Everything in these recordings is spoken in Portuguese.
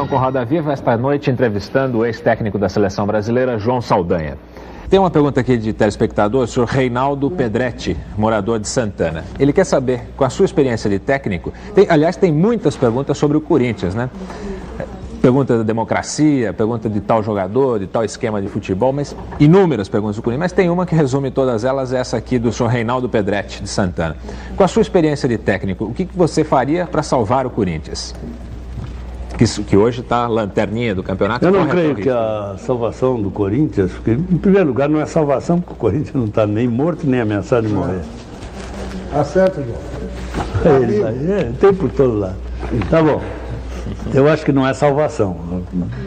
estão com Roda Viva esta noite entrevistando o ex-técnico da seleção brasileira, João Saldanha. Tem uma pergunta aqui de telespectador, o senhor Reinaldo Pedretti, morador de Santana. Ele quer saber, com a sua experiência de técnico, tem muitas perguntas sobre o Corinthians, né? Pergunta da democracia, pergunta de tal jogador, de tal esquema de futebol, mas inúmeras perguntas do Corinthians, mas tem uma que resume todas elas, essa aqui do senhor Reinaldo Pedretti, de Santana. Com a sua experiência de técnico, o que você faria para salvar o Corinthians? Que hoje está a lanterninha do campeonato. Eu não creio que a salvação do Corinthians, porque em primeiro lugar não é salvação, porque o Corinthians não está nem morto, nem ameaçado de morrer. Acerta, João. Tem por todo lado. Tá bom. Eu acho que não é salvação.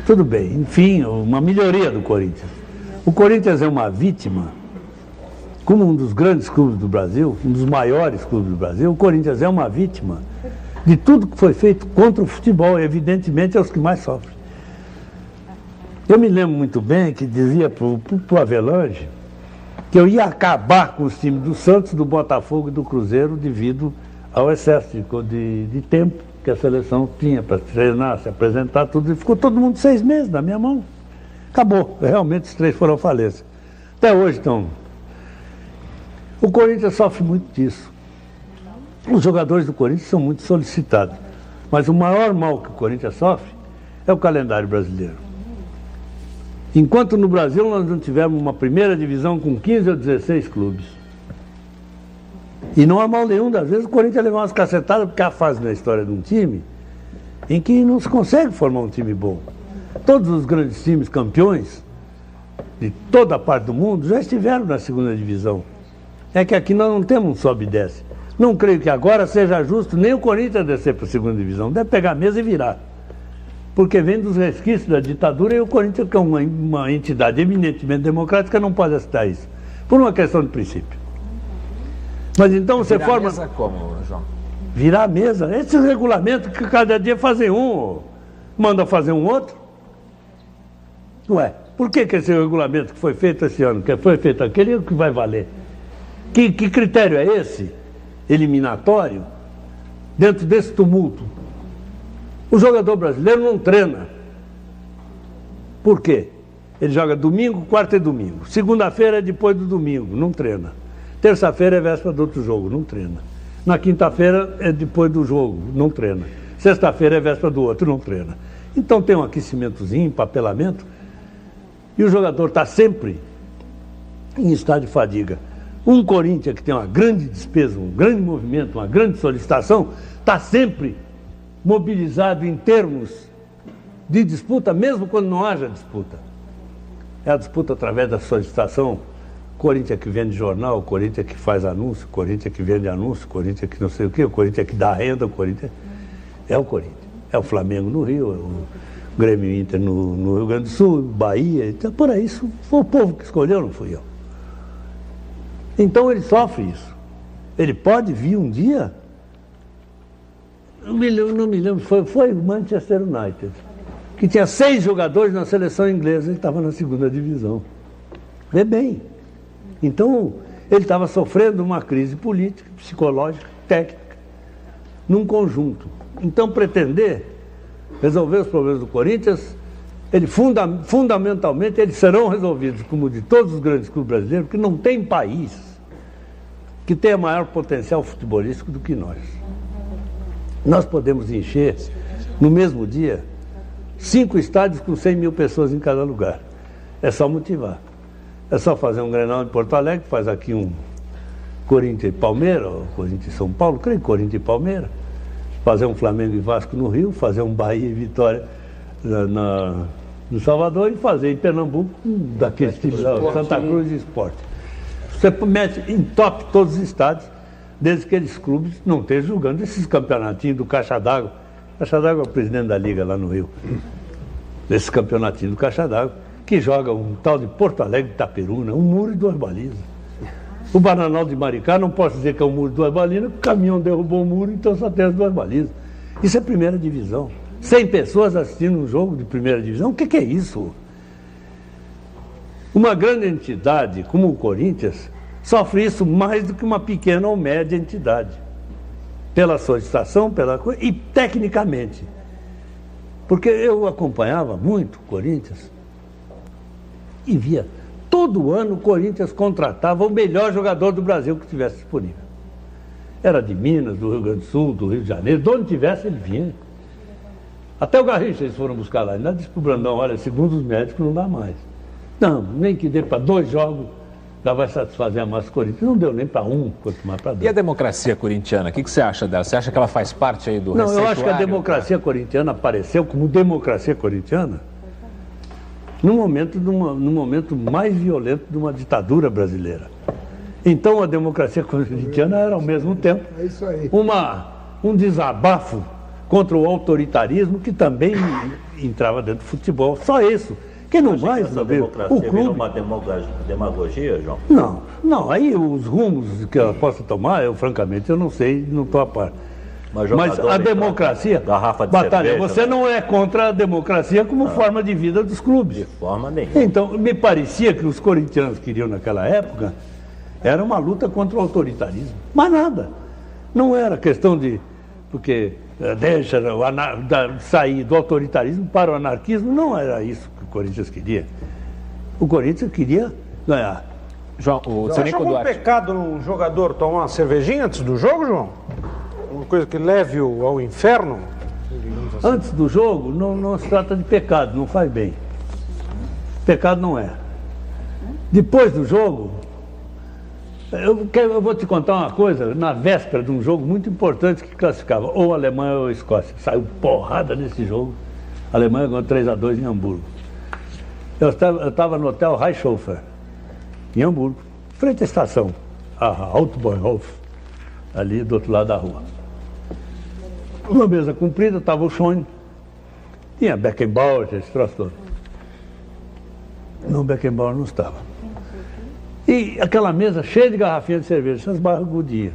Tudo bem. Enfim, uma melhoria do Corinthians. O Corinthians é uma vítima, como um dos grandes clubes do Brasil, um dos maiores clubes do Brasil, o Corinthians é uma vítima de tudo que foi feito contra o futebol, evidentemente é os que mais sofrem. Eu me lembro muito bem que dizia para o Avelange que eu ia acabar com os times do Santos, do Botafogo e do Cruzeiro devido ao excesso de tempo que a seleção tinha para treinar, se apresentar, tudo, e ficou todo mundo 6 meses na minha mão. Acabou. Realmente os 3 foram falência. Até hoje estão. O Corinthians sofre muito disso. Os jogadores do Corinthians são muito solicitados. Mas o maior mal que o Corinthians sofre é o calendário brasileiro. Enquanto no Brasil nós não tivemos uma primeira divisão com 15 ou 16 clubes. E não há mal nenhum, às vezes o Corinthians leva umas cacetadas, porque há fase na história de um time em que não se consegue formar um time bom. Todos os grandes times campeões de toda a parte do mundo já estiveram na segunda divisão. É que aqui nós não temos um sobe e desce. Não creio que agora seja justo nem o Corinthians descer para a segunda divisão. Deve pegar a mesa e virar. Porque vem dos resquícios da ditadura e o Corinthians, que é uma entidade eminentemente democrática, não pode aceitar isso. Por uma questão de princípio. Mas então você virar forma... Mesa como, João? Virar a mesa. Esse regulamento que cada dia fazem um, manda fazer um outro. Ué, por que esse regulamento que foi feito esse ano, que foi feito aquele, é o que vai valer? Que critério é esse? Eliminatório? Dentro desse tumulto. O jogador brasileiro não treina. Por quê? Ele joga domingo, quarta e domingo. Segunda-feira é depois do domingo, não treina. Terça-feira é véspera do outro jogo, não treina. Na quinta-feira é depois do jogo, não treina. Sexta-feira é véspera do outro, não treina. Então tem um aquecimentozinho, empapelamento, e o jogador está sempre em estado de fadiga. Um Corinthians que tem uma grande despesa, um grande movimento, uma grande solicitação, está sempre mobilizado em termos de disputa, mesmo quando não haja disputa. É a disputa através da solicitação. Corinthians que vende jornal, Corinthians que faz anúncio, Corinthians que vende anúncio, Corinthians que não sei o quê, o Corinthians que dá renda, o Corinthians... É o Corinthians. É o Flamengo no Rio, é o Grêmio Inter no Rio Grande do Sul, Bahia, então, por aí, isso foi o povo que escolheu, não fui eu. Então ele sofre isso. Ele pode vir um dia, não me lembro, foi o Manchester United, que tinha 6 jogadores na seleção inglesa, ele estava na segunda divisão. Vê bem. Então, ele estava sofrendo uma crise política, psicológica, técnica, num conjunto. Então, pretender resolver os problemas do Corinthians, fundamentalmente, eles serão resolvidos, como de todos os grandes clubes brasileiros, porque não tem país que tenha maior potencial futebolístico do que nós. Nós podemos encher, no mesmo dia, 5 estádios com 100 mil pessoas em cada lugar. É só motivar. É só fazer um Grenal em Porto Alegre, faz aqui um Corinthians e Palmeiras, ou Corinthians e São Paulo, creio que Corinthians e Palmeiras, fazer um Flamengo e Vasco no Rio, fazer um Bahia e Vitória no Salvador e fazer em Pernambuco daqueles tipos, Santa Cruz e Sport. Você mete em top todos os estádios, desde que aqueles clubes não estejam julgando esses campeonatinhos do Caixa d'Água. Caixa d'Água é o presidente da Liga lá no Rio. Esse campeonatinho do Caixa d'Água, que joga um tal de Porto Alegre de Itaperuna, um muro e 2 balizas. O Bananal de Maricá não posso dizer que é um muro e 2 balizas, porque o caminhão derrubou o muro, então só tem as 2 balizas. Isso é primeira divisão. 100 pessoas assistindo um jogo de primeira divisão, o que é isso? Uma grande entidade como o Corinthians sofre isso mais do que uma pequena ou média entidade. Pela solicitação, pela coisa, e tecnicamente. Porque eu acompanhava muito o Corinthians e via, todo ano o Corinthians contratava o melhor jogador do Brasil que tivesse disponível. Era de Minas, do Rio Grande do Sul, do Rio de Janeiro, de onde tivesse ele vinha. Até o Garrincha eles foram buscar lá. Ele disse para o Brandão, olha, segundo os médicos não dá mais. Não, nem que dê para 2 jogos, já vai satisfazer a massa Corinthians. Não deu nem para 1, quanto mais para 2. E a democracia corintiana, o que você acha dela? Você acha que ela faz parte aí do Não, eu acho que a democracia corintiana apareceu como democracia corintiana no momento mais violento de uma ditadura brasileira. Então a democracia corintiana era ao mesmo tempo um desabafo contra o autoritarismo que também entrava dentro do futebol. Só isso. Que não mais, essa democracia virou uma demagogia, João? Não, aí os rumos que ela possa tomar, francamente, eu não sei, não estou a par. Mas a democracia, garrafa de Batalha, cerveja, você não é contra a democracia como forma de vida dos clubes. De forma nenhuma. Então, me parecia que os corintianos queriam naquela época, era uma luta contra o autoritarismo. Mas nada. Não era questão de... Porque deixa sair do autoritarismo para o anarquismo, não era isso que o Corinthians queria. O Corinthians queria ganhar. João, Você acha algum pecado num jogador tomar uma cervejinha antes do jogo, João? Uma coisa que leve-o ao inferno? Assim. Antes do jogo, não se trata de pecado, não faz bem. Pecado não é. Depois do jogo, eu vou te contar uma coisa, na véspera de um jogo muito importante que classificava ou Alemanha ou Escócia. Saiu porrada nesse jogo. A Alemanha ganhou 3-2 em Hamburgo. Eu estava no hotel Reichshofer, em Hamburgo, frente à estação, a Hauptbahnhof, ali do outro lado da rua. Uma mesa comprida, estava o Schoen, tinha Beckenbauer, esse troço todo. Não, Beckenbauer não estava. E aquela mesa cheia de garrafinhas de cerveja, essas barrigudinhas.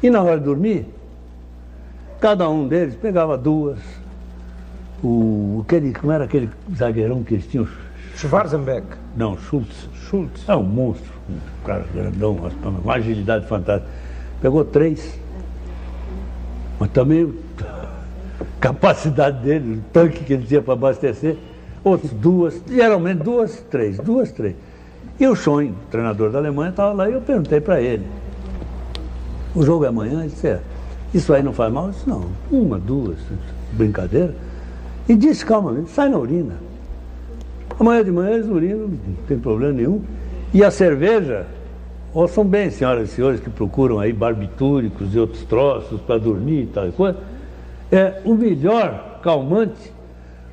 E na hora de dormir, cada um deles pegava 2. Como era aquele zagueirão que eles tinham? Schwarzenbeck. Não, Schultz. É um monstro, um cara grandão, uma agilidade fantástica. Pegou 3. Mas também a capacidade dele, o tanque que ele tinha para abastecer, outros 2, geralmente 2, 3. E o Schoen, treinador da Alemanha, estava lá e eu perguntei para ele, o jogo é amanhã? Ele disse, isso aí não faz mal? Eu disse, não, 1, 2, brincadeira. E disse calmamente, sai na urina. Amanhã de manhã eles urinam, não tem problema nenhum. E a cerveja, ouçam bem, senhoras e senhores que procuram aí barbitúricos e outros troços para dormir e tal coisa, é o melhor calmante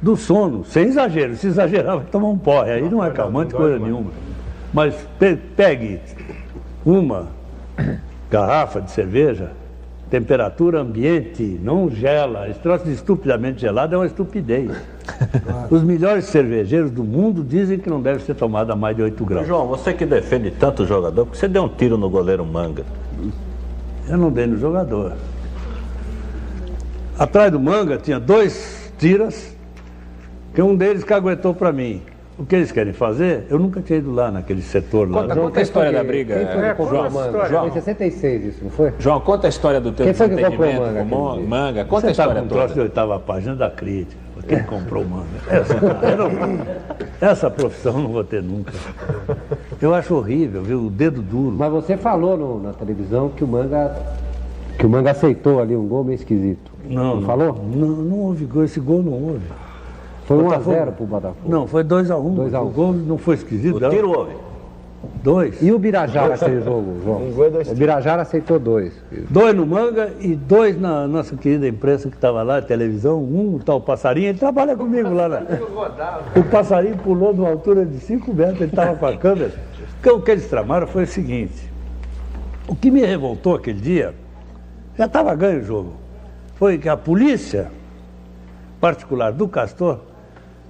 do sono, sem exagero. Se exagerar, vai tomar um porre, aí não é calmante coisa nenhuma. Mas pegue uma garrafa de cerveja, temperatura ambiente, não gela. Esse troço de estupidamente gelado é uma estupidez. Os melhores cervejeiros do mundo dizem que não deve ser tomado a mais de 8 graus. João, você que defende tanto o jogador, por que você deu um tiro no goleiro Manga? Eu não dei no jogador. Atrás do Manga tinha 2 tiras, que um deles caguetou para mim. O que eles querem fazer? Eu nunca tinha ido lá naquele setor lá. Conta a história da briga. João, em 66 isso, não foi? João, conta a história do teu desentendimento com o Manga. Conta a história toda. Troço de 8ª página da crítica. Quem comprou o Manga? Essa profissão eu não vou ter nunca. Eu acho horrível, viu? O dedo duro. Mas você falou na televisão que o Manga aceitou ali um gol meio esquisito. Não falou? Não houve gol, esse gol não houve. Foi 1-0 pro Botafogo. Não, foi 2-1. 2-1. O gol não foi esquisito. O tiro houve. 2. E o Birajara aquele jogo, João? O Birajara aceitou 2. 2 no Manga e 2 na nossa querida imprensa que estava lá, televisão. O tal Passarinho, ele trabalha comigo lá. O Passarinho pulou de uma altura de 5 metros, ele estava com a câmera. O que eles tramaram foi o seguinte. O que me revoltou aquele dia, já estava ganho o jogo, foi que a polícia particular do Castor,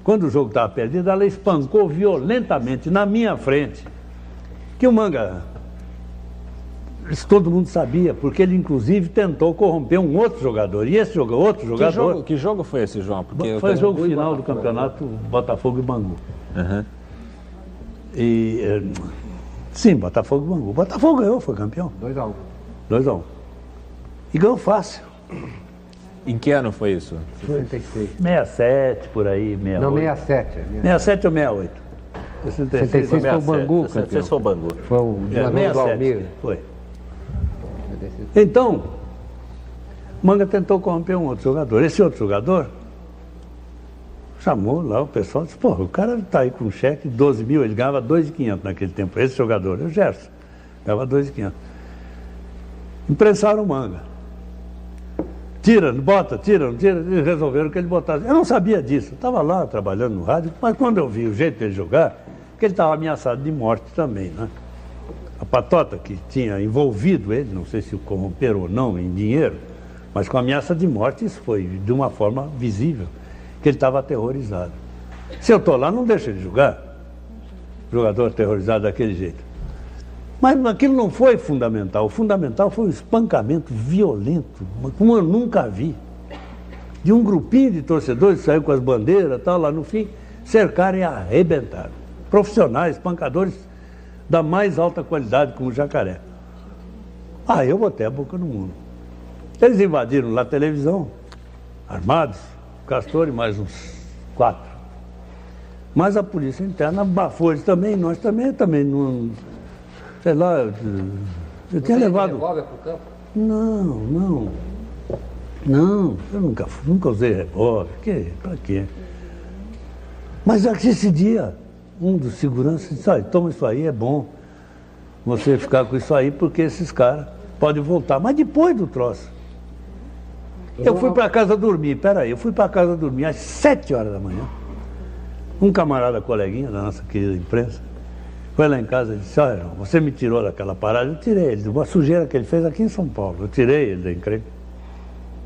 quando o jogo estava perdido, ela espancou violentamente na minha frente, que o Manga, isso todo mundo sabia, porque ele inclusive tentou corromper um outro jogador, e esse outro jogador... Que jogo foi esse, João? Porque foi o jogo final do campeonato Botafogo e Bangu. Uhum. Sim, Botafogo e Bangu. O Botafogo ganhou, foi campeão. 2-1. 2-1. E ganhou fácil. Em que ano foi isso? 66. 67, por aí, 68. Não, 67. 67 ou 68? 66 foi o Bangu, 66 foi o Bangu. Foi o jogador do Almir. Foi. Então, Manga tentou corromper um outro jogador. Esse outro jogador chamou lá o pessoal e disse, pô, o cara tá aí com um cheque de 12 mil, ele ganhava 2.500 naquele tempo. Esse jogador, o Gerson, ganhava 2.500. Imprensaram o Manga. Tira, bota, tira, não tira, eles resolveram que ele botasse. Eu não sabia disso, eu estava lá trabalhando no rádio, mas quando eu vi o jeito dele jogar, que ele estava ameaçado de morte também, né? A patota que tinha envolvido ele, não sei se o corromperam ou não em dinheiro, mas com ameaça de morte isso foi de uma forma visível, que ele estava aterrorizado. Se eu estou lá, não deixa ele jogar, jogador aterrorizado daquele jeito. Mas aquilo não foi fundamental. O fundamental foi o espancamento violento, como eu nunca vi. De um grupinho de torcedores que saiu com as bandeiras e tal, lá no fim, cercaram e arrebentaram. Profissionais, espancadores da mais alta qualidade, como o Jacaré. Eu botei a boca no mundo. Eles invadiram lá a televisão, armados, Castor e mais uns 4. Mas a polícia interna abafou eles também, nós também não... Sei lá, eu tinha levado... revólver pro campo? Não, eu nunca usei revólver, pra quê? Mas esse dia, um dos seguranças disse, toma isso aí, é bom você ficar com isso aí, porque esses caras podem voltar. Mas depois do troço, eu fui para casa dormir, eu fui para casa dormir às 7 horas da manhã. Um camarada, coleguinha da nossa querida imprensa, foi lá em casa e disse, olha, você me tirou daquela parada, eu tirei ele, uma sujeira que ele fez aqui em São Paulo, eu tirei ele da encrenca,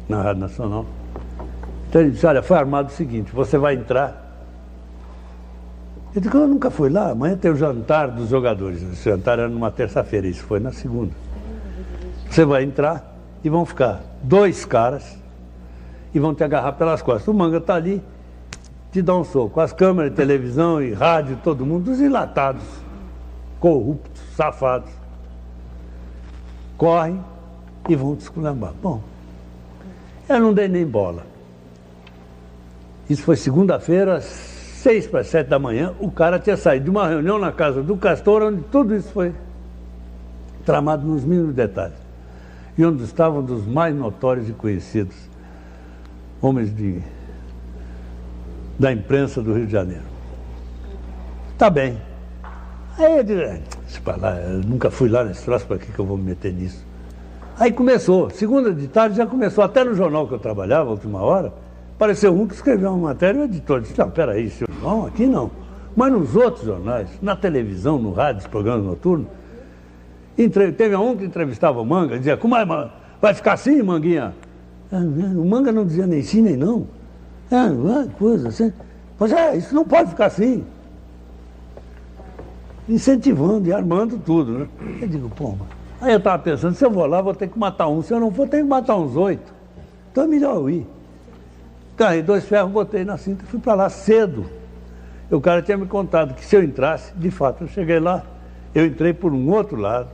na Rádio Nacional. Então ele disse, olha, foi armado o seguinte, você vai entrar. Eu disse, eu nunca fui lá, amanhã tem o jantar dos jogadores, esse jantar era numa terça-feira, isso foi na segunda. Você vai entrar e vão ficar 2 caras e vão te agarrar pelas costas. O Manga está ali, te dá um soco, com as câmeras de televisão e rádio, todo mundo, os enlatados, corruptos, safados, correm e vão te esculambar. Bom, eu não dei nem bola. Isso foi segunda-feira, 6 para 7 da manhã, o cara tinha saído de uma reunião na casa do Castor, onde tudo isso foi tramado nos mínimos detalhes. E onde estavam dos mais notórios e conhecidos homens da imprensa do Rio de Janeiro. Tá bem. Aí eu disse, eu nunca fui lá nesse troço, para que eu vou me meter nisso? Aí começou, segunda de tarde já começou, até no jornal que eu trabalhava, a última hora, apareceu um que escreveu uma matéria e o editor disse, não, peraí, senhor, não, aqui não. Mas nos outros jornais, na televisão, no rádio, nos programas noturnos, teve um que entrevistava o Manga, dizia, como é, vai ficar assim, Manguinha? O Manga não dizia nem sim, nem não. Coisa assim. Pois isso não pode ficar assim. Incentivando e armando tudo, né? Eu digo, aí eu estava pensando, se eu vou lá, vou ter que matar um. Se eu não for, tenho que matar uns 8. Então é melhor eu ir. Carrei 2 ferros, botei na cinta e fui para lá cedo. E o cara tinha me contado que se eu entrasse, de fato, eu cheguei lá, eu entrei por um outro lado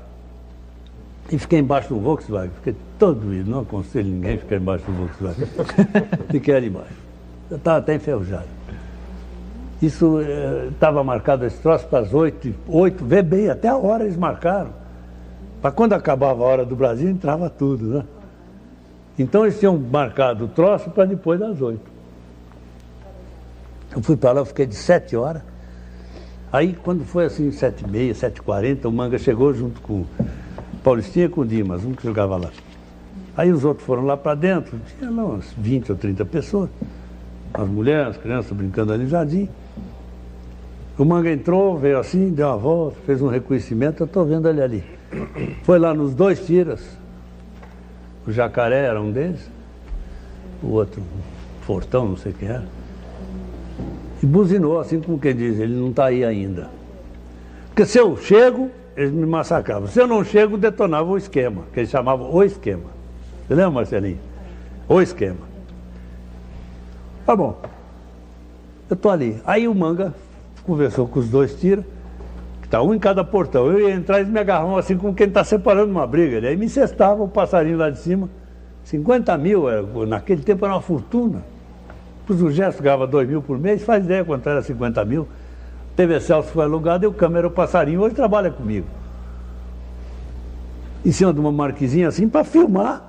e fiquei embaixo do Volkswagen. Fiquei todo doído, não aconselho ninguém a ficar embaixo do Volkswagen. Fiquei ali embaixo. Eu estava até enferrujado. Isso estava marcado esse troço para as 8, vê bem, até a hora eles marcaram. Para quando acabava a hora do Brasil, entrava tudo, né? Então eles tinham marcado o troço para depois das 8. Eu fui para lá, eu fiquei de 7 horas. Aí quando foi assim, 7h30, 7h40, o Manga chegou junto com o Paulistinha e com o Dimas, um que jogava lá. Aí os outros foram lá para dentro, tinha lá umas 20 ou 30 pessoas. As mulheres, as crianças brincando ali no jardim. O Manga entrou, veio assim, deu uma volta, fez um reconhecimento, eu estou vendo ele ali. Foi lá nos 2 tiras. O Jacaré era um deles, o outro, Fortão, não sei quem era. E buzinou, assim como quem diz, ele não está aí ainda. Porque se eu chego, eles me massacravam. Se eu não chego, detonava o esquema, que eles chamavam o esquema. Você lembra, Marcelinho? O esquema. Tá bom. Eu estou ali. Aí o Manga conversou com os 2 tiras, que está um em cada portão. Eu ia entrar e eles me agarravam assim como quem está separando uma briga. Aí me encestava o passarinho lá de cima, 50 mil, naquele tempo era uma fortuna. O Gerson ganhava 2 mil por mês, faz ideia quanto era 50 mil. TV Celso foi alugado e o câmera, o Passarinho, hoje trabalha comigo. Em cima de uma marquezinha assim, para filmar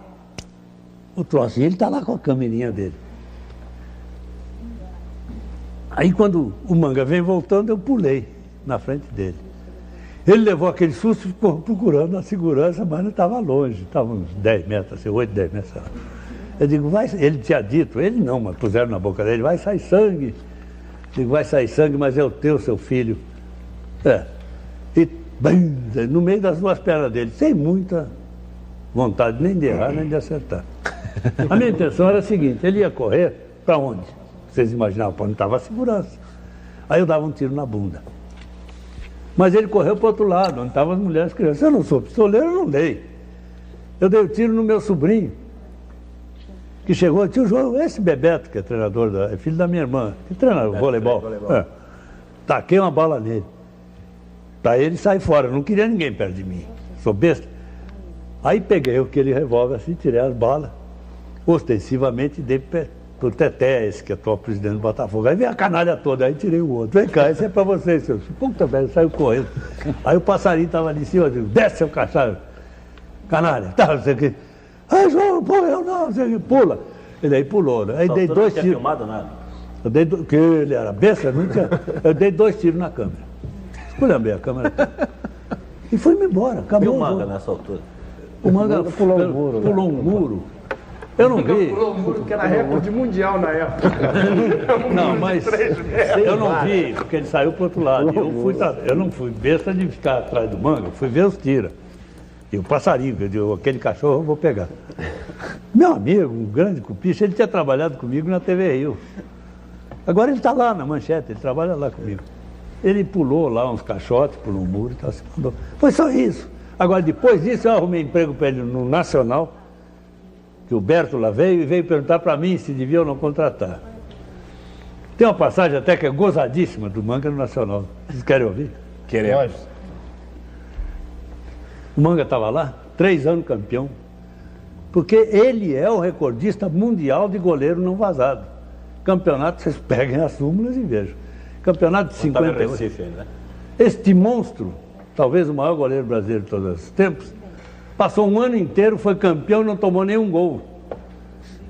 o troço. E ele está lá com a câmerinha dele. Aí quando o Manga vem voltando, eu pulei na frente dele. Ele levou aquele susto e ficou procurando a segurança, mas não estava longe, estava uns 10 metros, assim, 8, 10 metros. Eu digo, vai, ele tinha dito, ele não, mas puseram na boca dele, vai sair sangue. Eu digo, vai sair sangue, mas é o teu, seu filho. E bem, no meio das duas pernas dele, sem muita vontade nem de errar, nem de acertar. A minha intenção era a seguinte, ele ia correr para onde? Vocês imaginavam, para onde estava a segurança. Aí eu dava um tiro na bunda. Mas ele correu para o outro lado, onde estavam as mulheres e as crianças. Eu não sou pistoleiro, eu não dei. Eu dei o tiro no meu sobrinho, que chegou, tio João, esse Bebeto, que é treinador, é filho da minha irmã, que treina voleibol. Taquei uma bala nele. Para ele sair fora, eu não queria ninguém perto de mim. Sou besta. Aí peguei aquele revólver assim, tirei as balas, ostensivamente dei pro Teté, esse que é atual presidente do Botafogo. Aí veio a canalha toda, aí tirei o outro. Vem cá, esse é pra vocês, seu. Puta velho, saiu correndo. Aí o passarinho tava ali em cima, eu digo, desce, seu cachorro. Canalha, tá, não sei o que. Ai, João, pô, eu não, sei o que, pula. Ele aí pulou, né? Aí dei 2 tiros. Não tinha filmado nada? Eu dei, que ele era besta, não tinha. Eu dei 2 tiros na câmera. Esculhambei a câmera. E fui-me embora, acabou. E o Manga nessa altura? O Manga pulou um muro. Pulou um muro. Eu não vi. Pulou um muro que era recorde mundial na época. Não, mas eu não vi, porque ele saiu pro outro lado. Eu não fui besta de ficar atrás do Manga, fui ver os tiros. E o passarinho, eu digo, aquele cachorro eu vou pegar. Meu amigo, um grande cupista, ele tinha trabalhado comigo na TV Rio. Agora ele está lá na Manchete, ele trabalha lá comigo. Ele pulou lá uns caixotes, pulou um muro e tal, se mandou. Foi só isso. Agora, depois disso, eu arrumei emprego para ele no Nacional, que o Berto lá veio e veio perguntar para mim se devia ou não contratar. Tem uma passagem até que é gozadíssima do Manga no Nacional. Vocês querem ouvir? Queremos. O Manga estava lá, 3 anos campeão, porque ele é o recordista mundial de goleiro não vazado. Campeonato, vocês peguem as súmulas e vejam. Campeonato de 58. Né? Este monstro, talvez o maior goleiro brasileiro de todos os tempos, passou um ano inteiro, foi campeão e não tomou nenhum gol.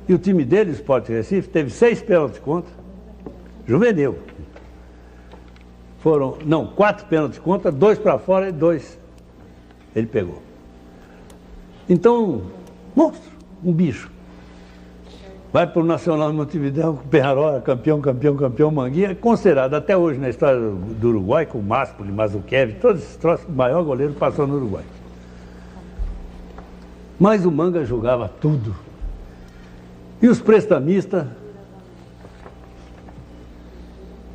E o time dele, o Sport Recife, teve 6 pênaltis contra, juvenil. 4 pênaltis contra, 2 para fora e 2 ele pegou. Então, monstro, um bicho. Vai para o Nacional de Montevidéu, o Penharol, campeão, Manguinha, é considerado até hoje na história do Uruguai, com o Máspoli, Mazzuchelli, todos esses troços, o maior goleiro passou no Uruguai. Mas o Manga jogava tudo. E os prestamistas,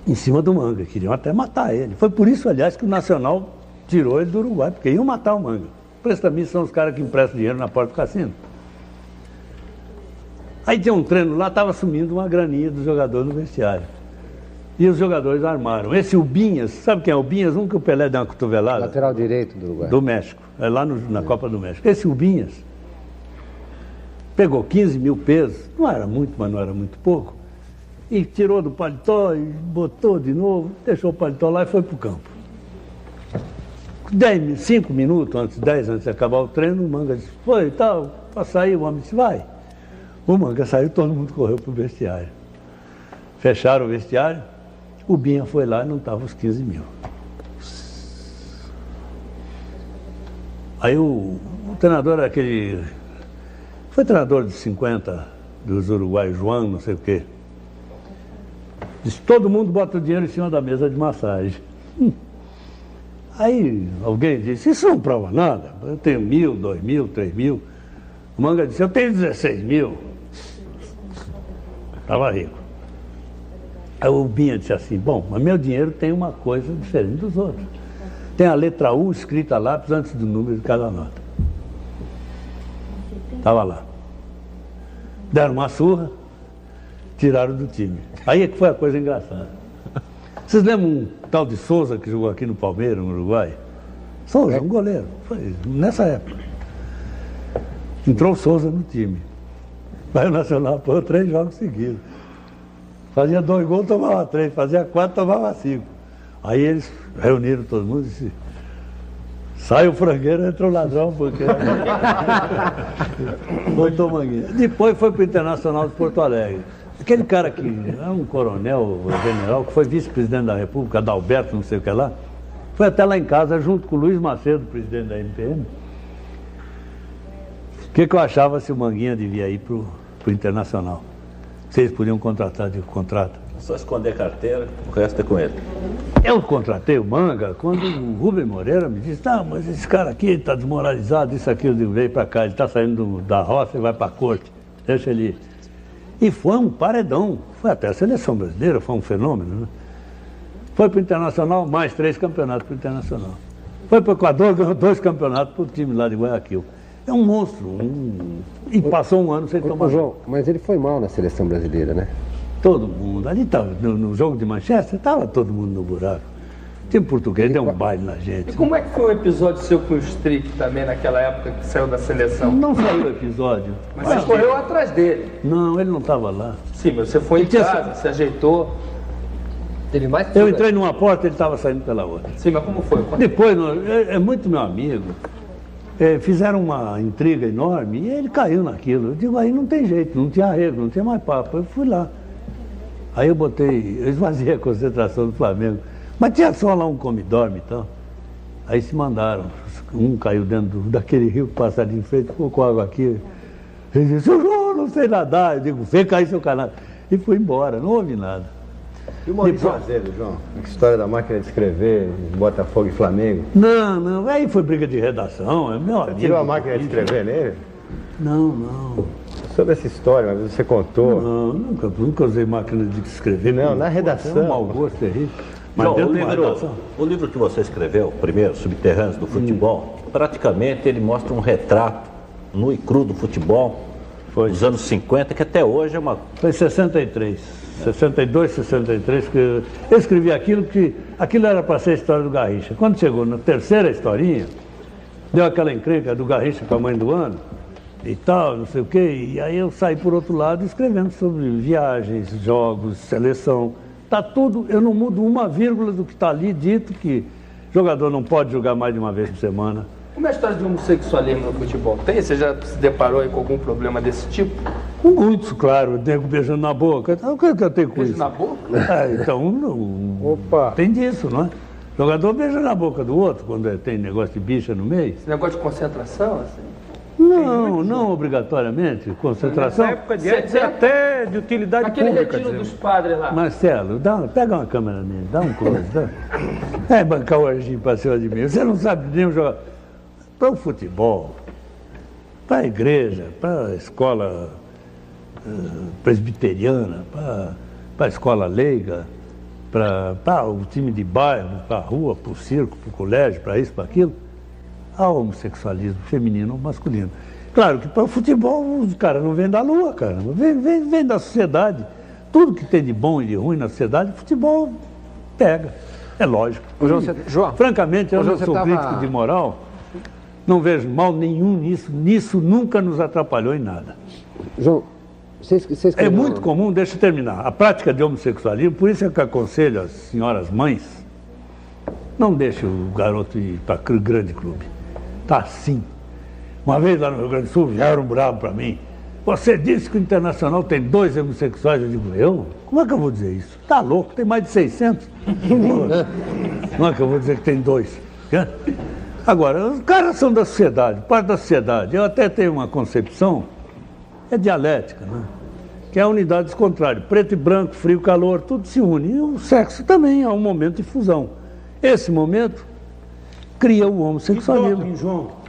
em cima do Manga, queriam até matar ele. Foi por isso, aliás, que o Nacional tirou ele do Uruguai, porque iam matar o Manga. Prestamistas são os caras que emprestam dinheiro na porta do cassino. Aí tinha um treino lá, estava sumindo uma graninha dos jogadores no vestiário. E os jogadores armaram. Esse Ubinhas, sabe quem é o Ubinhas? Um que o Pelé deu uma cotovelada. Lateral direito do Uruguai. Do México, é lá na Copa do México. Esse Ubinhas pegou 15 mil pesos, não era muito, mas não era muito pouco, e tirou do paletó e botou de novo, deixou o paletó lá e foi para o campo. 5 minutos antes, 10 antes de acabar o treino, o Manga disse, foi e tal, para sair, o homem disse, vai. O Manga saiu, todo mundo correu para o vestiário. Fecharam o vestiário, o Binha foi lá e não estava os 15 mil. Aí o treinador era aquele... Foi treinador de 50 dos uruguaios, João, não sei o quê. Disse, todo mundo bota o dinheiro em cima da mesa de massagem. Aí alguém disse, isso não prova nada. Eu tenho 1.000, 2.000, 3.000. O Manga disse, eu tenho 16 mil. Estava rico. Aí o Binha disse assim, bom, mas meu dinheiro tem uma coisa diferente dos outros. Tem a letra U escrita lá antes do número de cada nota. Estava lá. Deram uma surra, tiraram do time. Aí é que foi a coisa engraçada. Vocês lembram um tal de Souza que jogou aqui no Palmeiras, no Uruguai? Souza, um goleiro. Foi nessa época. Entrou o Souza no time. Aí o Nacional pôs 3 jogos seguidos. Fazia 2 gols, tomava 3. Fazia 4, tomava 5. Aí eles reuniram todo mundo e disse: sai o frangueiro, entra o ladrão, porque... Botou Manguinha. Depois foi para o Internacional de Porto Alegre. Aquele cara que é um coronel, general, que foi vice-presidente da República, Adalberto, não sei o que lá, foi até lá em casa, junto com o Luiz Macedo, presidente da MPM. O que eu achava se o Manguinha devia ir para o Internacional? Vocês podiam contratar de contrato. Só esconder carteira, o resto é com ele. Eu contratei o Manga quando o Rubem Moreira me disse: não, mas esse cara aqui está desmoralizado, isso aqui, eu digo, veio para cá, ele está saindo da roça e vai para a corte, deixa ele ir. E foi um paredão, foi até a seleção brasileira, foi um fenômeno, né? Foi para o Internacional, mais 3 campeonatos para o Internacional. Foi para o Equador, ganhou 2 campeonatos para o time lá de Guayaquil. É um monstro, e passou um ano sem tomar. João, mas ele foi mal na seleção brasileira, né? Todo mundo. Ali estava, no jogo de Manchester, estava todo mundo no buraco. O time português deu um baile na gente. E como é que foi o episódio seu com o Strick também, naquela época que saiu da seleção? Não saiu o episódio. Mas você correu atrás dele. Não, ele não estava lá. Sim, mas você foi em casa, se ajeitou. Teve mais Eu entrei numa porta, ele estava saindo pela outra. Sim, mas como foi? Depois, é muito meu amigo. Fizeram uma intriga enorme e ele caiu naquilo. Eu digo, aí não tem jeito, não tinha arrego, não tinha mais papo. Eu fui lá. Aí eu esvaziei a concentração do Flamengo. Mas tinha só lá um come-dorme e tal. Aí se mandaram. Um caiu dentro daquele rio que passa ali em frente, ficou com água aqui. Ele disse: João, não sei nadar. Eu digo: vem cair seu canal. E fui embora, não houve nada. E o Maurício Azevedo, João? A história da máquina de escrever, Botafogo e Flamengo? Não, aí foi briga de redação, é meu amigo. Tirou a máquina de escrever nele? Não. Sobre essa história, mas você contou. Não, nunca usei máquina de escrever. Não, na redação. É um mau gosto terrível. Mas João, dentro de uma redação. o livro que você escreveu, o primeiro, Subterrâneos do Futebol, praticamente ele mostra um retrato nu e cru do futebol dos anos 50, que até hoje é uma... Foi em 62, 63, que eu escrevi aquilo era para ser a história do Garrincha. Quando chegou na terceira historinha, deu aquela encrenca do Garrincha com a mãe do ano e tal, não sei o quê, e aí eu saí por outro lado escrevendo sobre viagens, jogos, seleção. Tá tudo, eu não mudo uma vírgula do que está ali dito, que jogador não pode jogar mais de uma vez por semana. Como é a história de homossexualismo no futebol? Você já se deparou aí com algum problema desse tipo? Muitos, claro, nego beijando na boca. O que eu tenho com Beijo isso? na boca? Então, Opa. tem disso, não é? Jogador beija na boca do outro quando tem negócio de bicha no meio. Esse negócio de concentração, assim? Não obrigatoriamente. Concentração. Nessa época de antes era até de utilidade Aquele pública. retiro dizendo. dos padres lá. Marcelo, pega uma câmera nele, dá um close. Bancar o Arginho para cima de mim. Você não sabe nem jogar. Para o futebol, para a igreja, para a escola presbiteriana, para a escola leiga, para o time de bairro, para a rua, para o circo, para o colégio, para isso, para aquilo, há homossexualismo feminino ou masculino. Claro que para o futebol os caras não vêm da lua, cara, vem da sociedade. Tudo que tem de bom e de ruim na sociedade, o futebol pega, é lógico. João, Francamente, eu não sou tava... crítico de moral. Não vejo mal nenhum nisso. Nisso nunca nos atrapalhou em nada. João, você escreveu... É muito comum, deixa eu terminar, a prática de homossexualismo, por isso é que eu aconselho as senhoras mães, não deixe o garoto ir para grande clube. Tá assim. Uma vez lá no Rio Grande do Sul, vieram bravo para mim. Você disse que o Internacional tem 2 homossexuais. Eu digo, eu? Como é que eu vou dizer isso? Tá louco, tem mais de 600. Como é que eu vou dizer que tem 2? Agora, os caras são da sociedade, parte da sociedade. Eu até tenho uma concepção, é dialética, né? Que é a unidade dos contrários. Preto e branco, frio e calor, tudo se une. E o sexo também é um momento de fusão. Esse momento cria o homossexualismo. Doping, João.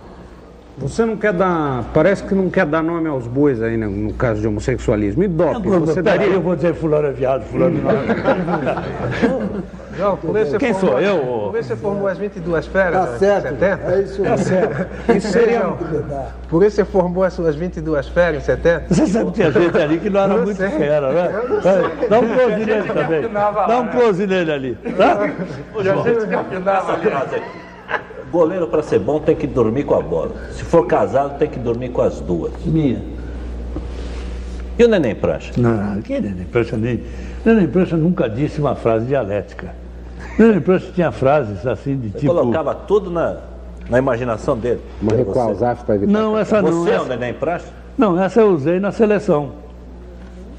Você não quer dar... Parece que não quer dar nome aos bois aí, né, no caso de homossexualismo. E doping, você daria... Eu vou dizer fulano é viado, fulano não é. João, por isso Quem sou eu? Por isso você formou as 22 férias, Tá certo, 70? é isso Tá certo. Isso seria... Por isso você formou as suas 22 férias em 70? Você sabe que tinha gente ali que não era muito sei. fera, né? Dá um close nele também. Dá um close nele ali. Tá? Essa frase aí. Goleiro, para ser bom, tem que dormir com a bola. Se for casado, tem que dormir com as duas. Minha. E o Neném Prancha? Não, que Neném Prancha nem... Neném Prancha nunca disse uma frase dialética. Neném Prancha tinha frases assim de tipo... Colocava tudo na imaginação dele. Uma recuar os afos para evitar... Não, essa não. Você é o Neném Prancha? Não, essa eu usei na seleção.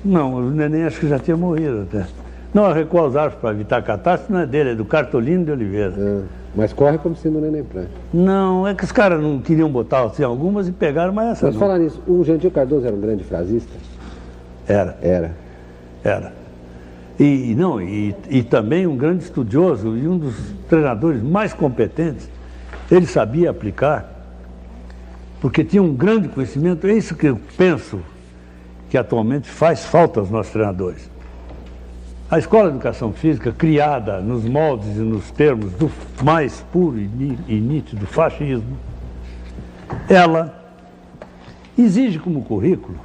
Não, o Neném acho que já tinha morrido até. Não, a recuar os arcos para evitar catástrofe não é dele, é do Cartolino de Oliveira. Mas corre como sendo o Neném Prancha. Não, é que os caras não queriam botar assim algumas e pegaram, mas essa Mas não. falar nisso, o Jandir Cardoso era um grande frasista? Era. E também um grande estudioso e um dos treinadores mais competentes. Ele sabia aplicar, porque tinha um grande conhecimento. É isso que eu penso que atualmente faz falta aos nossos treinadores. A Escola de Educação Física, criada nos moldes e nos termos do mais puro e nítido fascismo, ela exige como currículo,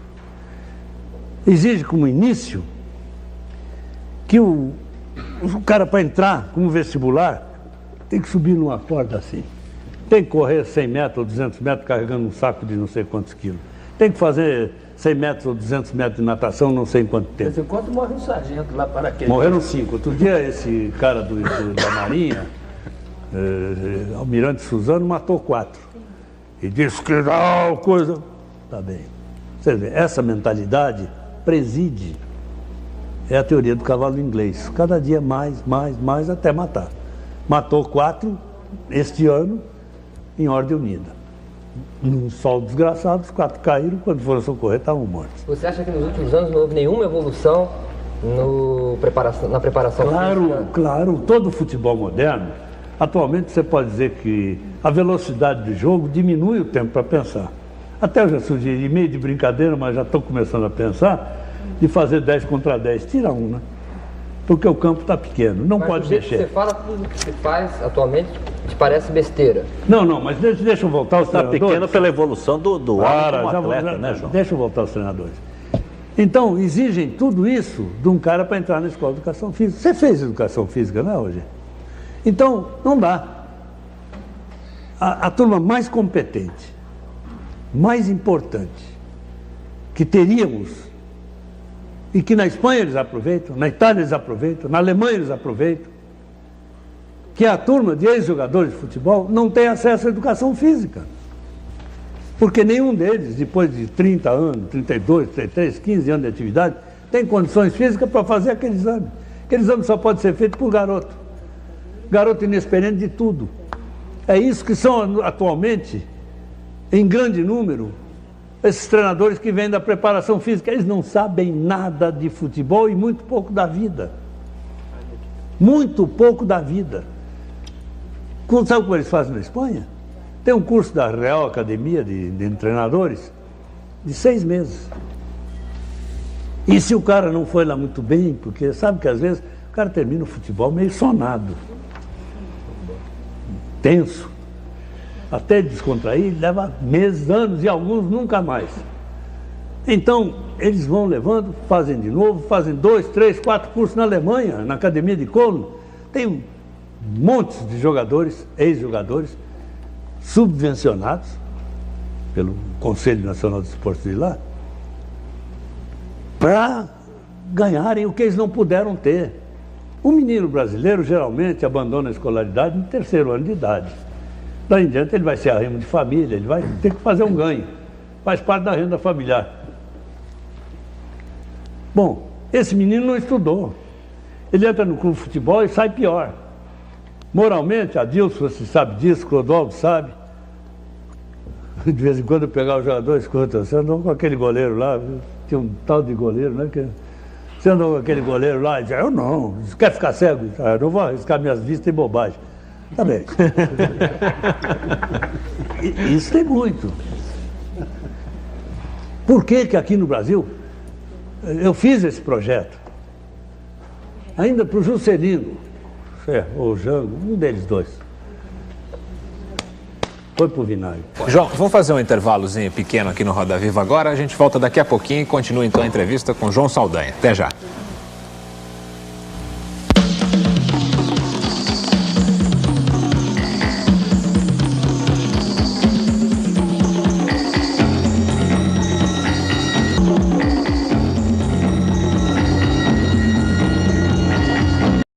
exige como início, que o cara, para entrar como vestibular, tem que subir numa corda assim. Tem que correr 100 metros ou 200 metros carregando um saco de não sei quantos quilos. Tem que fazer 100 metros ou 200 metros de natação, não sei em quanto tempo. De vez em quando morre um sargento lá para aquele... Morreram 5. Outro dia esse cara da Marinha, Almirante Suzano, matou 4. E disse que não, coisa... Tá bem. Você vê, essa mentalidade preside. É a teoria do cavalo inglês. Cada dia mais, até matar. Matou 4 este ano em ordem unida. Num sol desgraçado, os 4 caíram, quando foram socorrer estavam mortos. Você acha que nos últimos anos não houve nenhuma evolução na preparação física? Claro. Todo o futebol moderno, atualmente você pode dizer que a velocidade do jogo diminui o tempo para pensar. Até eu já sugeri, meio de brincadeira, mas já estou começando a pensar, de fazer 10 contra 10, tira um, né? Porque o campo está pequeno, não pode mexer. Você fala tudo que se faz atualmente, te parece besteira. Não, mas deixa eu voltar aos treinadores. Está pequeno pela evolução do homem como atleta, né, João? Deixa eu voltar aos treinadores. Então, exigem tudo isso de um cara para entrar na escola de educação física. Você fez educação física, não é, hoje? Então, não dá. A turma mais competente, mais importante, que teríamos, e que na Espanha eles aproveitam, na Itália eles aproveitam, na Alemanha eles aproveitam, que a turma de ex-jogadores de futebol não tem acesso à educação física. Porque nenhum deles, depois de 30 anos, 32, 33, 15 anos de atividade, tem condições físicas para fazer aquele exame. Aquele exame só pode ser feito por garoto. Garoto inexperiente de tudo. É isso que são atualmente, em grande número, esses treinadores que vêm da preparação física. Eles não sabem nada de futebol e muito pouco da vida. Muito pouco da vida. Sabe como eles fazem na Espanha? Tem um curso da Real Academia de Treinadores de 6 meses. E se o cara não foi lá muito bem, porque sabe que às vezes o cara termina o futebol meio sonado, tenso, até descontrair, leva meses, anos e alguns nunca mais. Então, eles vão levando, fazem de novo, fazem 2, 3, 4 cursos na Alemanha, na Academia de Cologne. Tem montes de jogadores, ex-jogadores, subvencionados pelo Conselho Nacional de Esportes de lá, para ganharem o que eles não puderam ter. O menino brasileiro geralmente abandona a escolaridade no 3º ano de idade. Daí em diante ele vai ser arrimo de família, ele vai ter que fazer um ganho. Faz parte da renda familiar. Bom, esse menino não estudou. Ele entra no clube de futebol e sai pior. Moralmente, Adilson, você sabe disso, Clodoaldo sabe. De vez em quando eu pegava o jogador, escuta, você andou com aquele goleiro lá, viu? Tinha um tal de goleiro, né? Você andou com aquele goleiro lá e dizia, eu não, você quer ficar cego? Eu não vou arriscar minhas vistas em bobagem. Tá bem. Isso tem muito. Por que que aqui no Brasil eu fiz esse projeto? Ainda para o Juscelino, ou o Jango, um deles dois. Foi pro vinagre. João, vamos fazer um intervalozinho pequeno aqui no Roda Viva agora. A gente volta daqui a pouquinho e continua então a entrevista com João Saldanha. Até já.